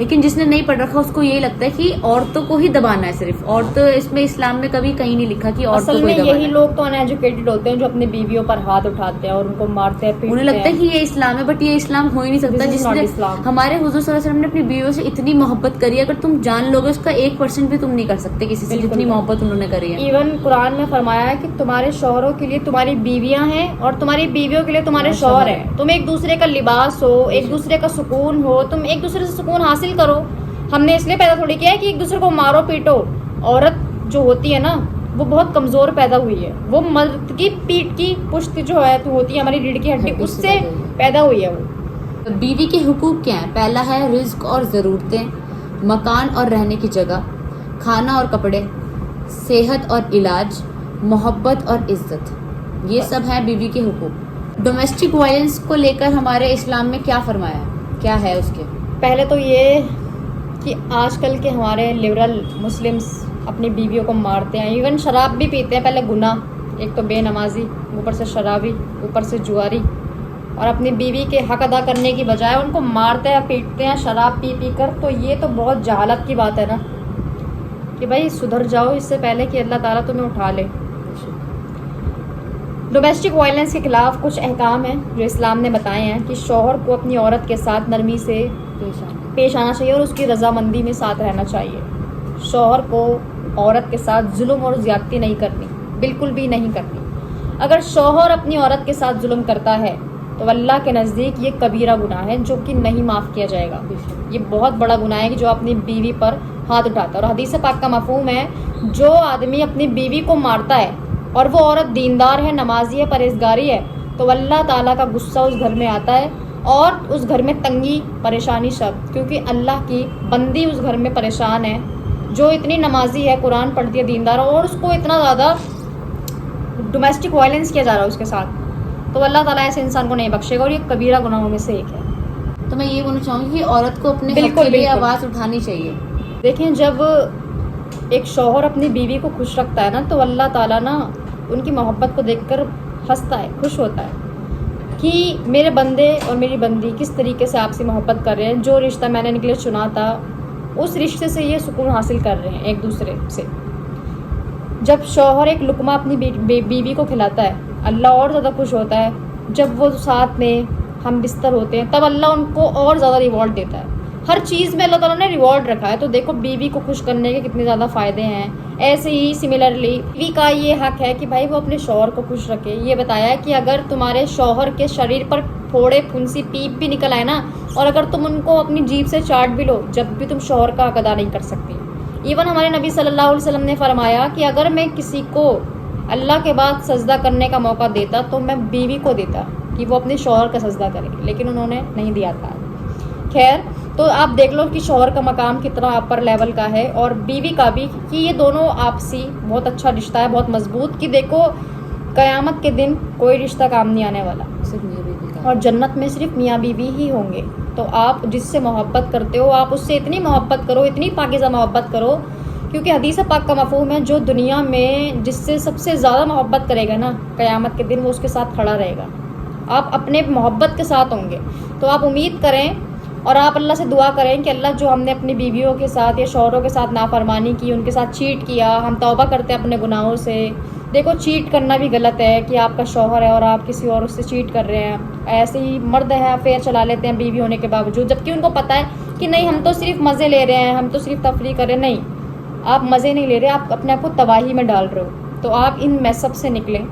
لیکن جس نے نہیں پڑھ رکھا اس کو یہی لگتا ہے کہ عورتوں کو ہی دبانا ہے صرف. عورتوں اس میں اسلام میں کبھی کہیں نہیں لکھا کہ عورتوں اصل کو ہی میں دبانا یہی ہے. لوگ تو ان ایجوکیٹڈ ہوتے ہیں جو اپنی بیویوں پر ہاتھ اٹھاتے ہیں اور ان کو مارتے ہیں, انہیں لگتا ہے کہ یہ اسلام ہے, بٹ یہ اسلام ہو ہی نہیں سکتا. This is جس not نے Islam. ہمارے حضور صلی اللہ علیہ وسلم نے اپنی بیویوں سے اتنی محبت کری ہے, اگر تم جان لو گے اس کا 1% بھی تم نہیں کر سکتے کسی سے, جتنی محبت انہوں نے کری ہے. ایون قرآن میں فرمایا ہے کہ تمہارے شوہروں کے لیے تمہاری بیویاں ہیں اور تمہاری بیویوں کے لیے تمہارے شوہر ہیں. تم ایک دوسرے کا لباس ہو, ایک دوسرے کا سکون ہو, تم ایک دوسرے سے سکون حاصل کرو. ہم نے اس لیے پیدا تھوڑی کیا ہے کہ ایک دوسرے کو مارو پیٹو. عورت جو ہوتی ہے نا وہ بہت کمزور پیدا ہوئی ہے, وہ مرد کی پیٹ کی پشت جو ہے تو ہوتی ہے ہماری ریڑھ کی ہڈی, اس سے پیدا ہوئی ہے وہ. بیوی کے حقوق کیا ہیں؟ پہلا ہے رزق اور ضرورتیں, مکان اور رہنے کی جگہ, کھانا اور کپڑے, صحت اور علاج, محبت اور عزت. یہ سب ہیں بیوی کے حقوق. ڈومیسٹک وائلنس کو لے کر ہمارے اسلام میں کیا فرمایا ہے, کیا ہے اس کے؟ پہلے تو یہ کہ آج کل کے ہمارے لبرل مسلمس اپنی بیویوں کو مارتے ہیں, ایون شراب بھی پیتے ہیں. پہلے گناہ, ایک تو بے نمازی, اوپر سے شرابی, اوپر سے جواری, اور اپنی بیوی کے حق ادا کرنے کی بجائے ان کو مارتے ہیں پیٹتے ہیں شراب پی پی کر. تو یہ تو بہت جہالت کی بات ہے نا کہ بھائی سدھر جاؤ اس سے پہلے کہ اللہ تعالیٰ تمہیں اٹھا لے. ڈومیسٹک وائلنس کے خلاف کچھ احکام ہیں جو اسلام نے بتائے ہیں کہ شوہر کو اپنی عورت کے ساتھ نرمی سے پیش آنا چاہیے اور اس کی رضامندی میں ساتھ رہنا چاہیے. شوہر کو عورت کے ساتھ ظلم اور زیادتی نہیں کرنی, بالکل بھی نہیں کرنی. اگر شوہر اپنی عورت کے ساتھ ظلم کرتا ہے تو اللہ کے نزدیک یہ کبیرہ گناہ ہے جو کہ نہیں معاف کیا جائے گا. یہ بہت بڑا گناہ ہے کہ جو اپنی بیوی پر ہاتھ اٹھاتا ہے. اور حدیث پاک کا مفہوم ہے جو آدمی اپنی بیوی کو مارتا ہے اور وہ عورت دیندار ہے, نمازی ہے, پرہیزگاری ہے, تو اللہ تعالیٰ کا غصہ اس گھر میں آتا ہے اور اس گھر میں تنگی پریشانی شک, کیونکہ اللہ کی بندی اس گھر میں پریشان ہے جو اتنی نمازی ہے, قرآن پڑھتی ہے, دیندار ہے, اور اس کو اتنا زیادہ ڈومیسٹک وائلنس کیا جا رہا ہے اس کے ساتھ. تو اللہ تعالیٰ ایسے انسان کو نہیں بخشے گا اور یہ کبیرہ گناہوں میں سے ایک ہے. تو میں یہ بولنا چاہوں گی کہ عورت کو اپنے حق بالکل کے لیے بالکل آواز اٹھانی چاہیے. دیکھیں جب ایک شوہر اپنی بیوی کو خوش رکھتا ہے نا تو اللہ تعالیٰ نا ان کی محبت کو دیکھ کر ہنستا ہے, خوش ہوتا ہے کہ میرے بندے اور میری بندی کس طریقے سے آپ سے محبت کر رہے ہیں. جو رشتہ میں نے ان کے لیے چنا تھا اس رشتے سے یہ سکون حاصل کر رہے ہیں ایک دوسرے سے. جب شوہر ایک لقمہ اپنی بیوی کو کھلاتا ہے اللہ اور زیادہ خوش ہوتا ہے. جب وہ ساتھ میں ہم بستر ہوتے ہیں تب اللہ ان کو اور زیادہ ریوارڈ دیتا ہے. ہر چیز میں اللہ تعالیٰ نے ریوارڈ رکھا ہے. تو دیکھو بیوی کو خوش کرنے کے کتنے زیادہ فائدے ہیں. ایسے ہی سملرلی بیوی کا یہ حق ہے کہ بھائی وہ اپنے شوہر کو خوش رکھے. یہ بتایا ہے کہ اگر تمہارے شوہر کے شریر پر پھوڑے پھنسی پیپ بھی نکل آئے نا اور اگر تم ان کو اپنی جیب سے چاٹ بھی لو, جب بھی تم شوہر کا حق ادا نہیں کر سکتی. ایون ہمارے نبی صلی اللہ علیہ وسلم نے فرمایا کہ اگر میں کسی کو اللہ کے بعد سجدہ کرنے کا موقع دیتا تو میں بیوی کو دیتا کہ وہ اپنے شوہر کا سجدہ کرے, لیکن انہوں نے نہیں دیا تھا. خیر, تو آپ دیکھ لو کہ شوہر کا مقام کتنا اپر لیول کا ہے اور بیوی کا بھی, کہ یہ دونوں آپسی بہت اچھا رشتہ ہے, بہت مضبوط. کہ دیکھو قیامت کے دن کوئی رشتہ کام نہیں آنے والا اور جنت میں صرف میاں بیوی ہی ہوں گے. تو آپ جس سے محبت کرتے ہو آپ اس سے اتنی محبت کرو, اتنی پاکیزہ محبت کرو, کیونکہ حدیث پاک کا مفہوم ہے جو دنیا میں جس سے سب سے زیادہ محبت کرے گا نا قیامت کے دن وہ اس کے ساتھ کھڑا رہے گا. آپ اپنے محبت کے ساتھ ہوں گے. تو آپ امید کریں اور آپ اللہ سے دعا کریں کہ اللہ جو ہم نے اپنی بیویوں کے ساتھ یا شوہروں کے ساتھ نافرمانی کی, ان کے ساتھ چیٹ کیا, ہم توبہ کرتے ہیں اپنے گناہوں سے. دیکھو چیٹ کرنا بھی غلط ہے کہ آپ کا شوہر ہے اور آپ کسی اور سے چیٹ کر رہے ہیں. ایسے ہی مرد ہیں افیئر چلا لیتے ہیں بیوی ہونے کے باوجود, جبکہ ان کو پتہ ہے کہ نہیں ہم تو صرف مزے لے رہے ہیں, ہم تو صرف تفریح کر رہے ہیں. نہیں, آپ مزے نہیں لے رہے, آپ اپنے آپ کو تباہی میں ڈال رہے ہو. تو آپ ان میسب سے نکلیں,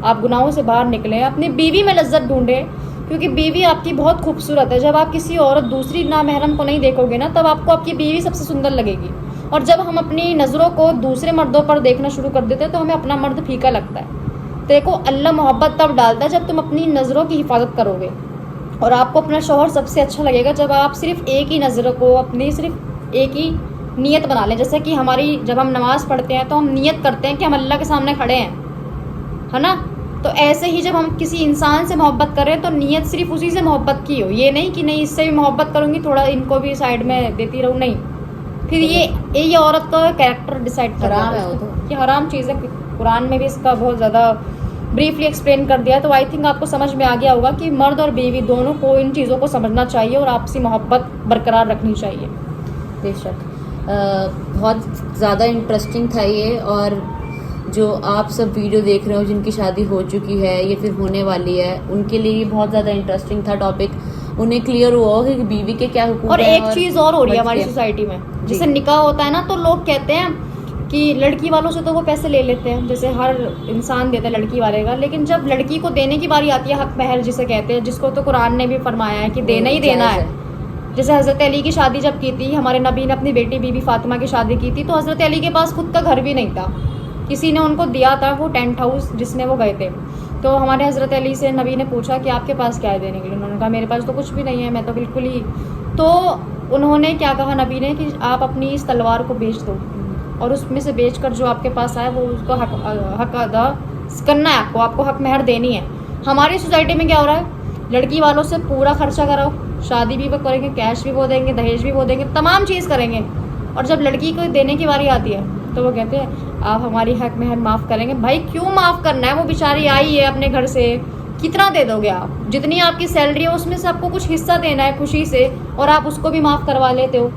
آپ گناہوں سے باہر نکلیں, اپنی بیوی میں لذت ڈھونڈیں, کیونکہ بیوی آپ کی بہت خوبصورت ہے. جب آپ کسی عورت دوسری نامحرم کو نہیں دیکھو گے نا تب آپ کو آپ کی بیوی سب سے سندر لگے گی. اور جب ہم اپنی نظروں کو دوسرے مردوں پر دیکھنا شروع کر دیتے ہیں تو ہمیں اپنا مرد پھیکا لگتا ہے. دیکھو اللہ محبت تب ڈالتا ہے جب تم اپنی نظروں کی حفاظت کرو گے, اور آپ کو اپنا شوہر سب سے اچھا لگے گا جب آپ صرف ایک ہی نظر کو اپنی صرف ایک ہی نیت بنا لیں. جیسے کہ ہماری جب ہم نماز پڑھتے ہیں تو ہم نیت کرتے ہیں کہ ہم اللہ کے سامنے کھڑے ہیں, ہے نا. تو ایسے ہی جب ہم کسی انسان سے محبت کریں تو نیت صرف اسی سے محبت کی ہو, یہ نہیں کہ نہیں اس سے بھی محبت کروں گی تھوڑا ان کو بھی سائڈ میں دیتی رہوں. نہیں, پھر یہ عورت کا کیریکٹر ڈیسائیڈ حرام ہے, وہ تو یہ حرام چیز ہے. قرآن میں بھی اس کا بہت زیادہ بریفلی ایکسپلین کر دیا. تو آئی تھنک آپ کو سمجھ میں آ گیا ہوگا کہ مرد اور بیوی دونوں کو ان چیزوں کو سمجھنا چاہیے اور آپسی محبت برقرار رکھنی چاہیے. بے شک بہت زیادہ انٹرسٹنگ تھا یہ. اور جو آپ سب ویڈیو دیکھ رہے ہو جن کی شادی ہو چکی ہے یا پھر ہونے والی ہے, ان کے لیے یہ بہت زیادہ انٹرسٹنگ تھا ٹاپک. انہیں کلیئر ہوا ہو کہ بیوی کے کیا حقوق اور ہیں. ایک چیز اور ہو رہی ہے ہماری سوسائٹی میں, جیسے نکاح ہوتا ہے نا تو لوگ کہتے ہیں کہ لڑکی والوں سے تو وہ پیسے لے لیتے ہیں, جیسے ہر انسان دیتا ہے لڑکی والے کا, لیکن جب لڑکی کو دینے کی باری آتی ہے حق مہر جسے کہتے ہیں, جس کو تو قرآن نے بھی فرمایا ہے کہ دینا ہی دینا ہے. جیسے حضرت علی کی شادی جب کی تھی, ہمارے نبی نے اپنی بیٹی بی بی فاطمہ کی شادی کی تھی, تو حضرت علی کے پاس خود کا گھر بھی نہیں تھا, کسی نے ان کو دیا تھا وہ ٹینٹ ہاؤس جس میں وہ گئے تھے. تو ہمارے حضرت علی سے نبی نے پوچھا کہ آپ کے پاس کیا ہے دینے کے لیے, انہوں نے کہا میرے پاس تو کچھ بھی نہیں ہے, میں تو بالکل ہی. تو انہوں نے کیا کہا نبی نے کہ آپ اپنی اس تلوار کو بیچ دو, اور اس میں سے بیچ کر جو آپ کے پاس آئے وہ اس کو حق ادا کرنا ہے, آپ کو حق مہر دینی ہے. ہماری سوسائٹی میں کیا ہو رہا ہے, لڑکی والوں سے پورا خرچہ کراؤ, شادی بھی وہ کریں گے, کیش بھی وہ دیں گے, دہیج بھی وہ دیں گے, تمام چیز کریں گے, اور جب لڑکی کو دینے کی باری آتی ہے تو وہ کہتے ہیں آپ ہماری حق مہر معاف کریں گے. بھائی کیوں معاف کرنا ہے, وہ بیچاری آئی ہے اپنے گھر سے, کتنا دے دو گے آپ, جتنی آپ کی سیلری ہے اس میں سے آپ کو کچھ حصہ دینا ہے خوشی سے, اور آپ اس کو بھی معاف کروا لیتے ہو.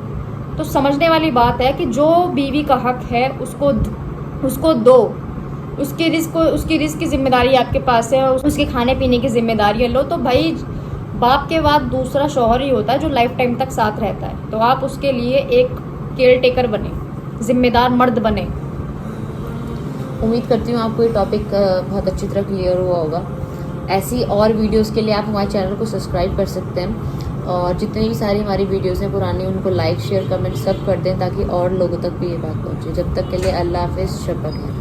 تو سمجھنے والی بات ہے کہ جو بیوی کا حق ہے اس کو دو, اس کی رزق کی ذمہ داری آپ کے پاس ہے, اس کے کھانے پینے کی ذمہ داری لو. تو بھائی باپ کے بعد دوسرا شوہر ہی ہوتا ہے جو لائف ٹائم تک ساتھ رہتا ہے, تو آپ اس کے لیے ایک کیئر ٹیکر بنے, ذمہ دار مرد بنے. امید کرتی ہوں آپ کو یہ ٹاپک بہت اچھی طرح کلیئر ہوا ہوگا. ایسی اور ویڈیوز کے لیے آپ ہمارے چینل کو سبسکرائب کر سکتے ہیں, اور جتنی بھی ساری ہماری ویڈیوز ہیں پرانی ان کو لائک شیئر کمنٹ سب کر دیں تاکہ اور لوگوں تک بھی یہ بات پہنچے. جب تک کے لیے اللہ حافظ, شب بخیر.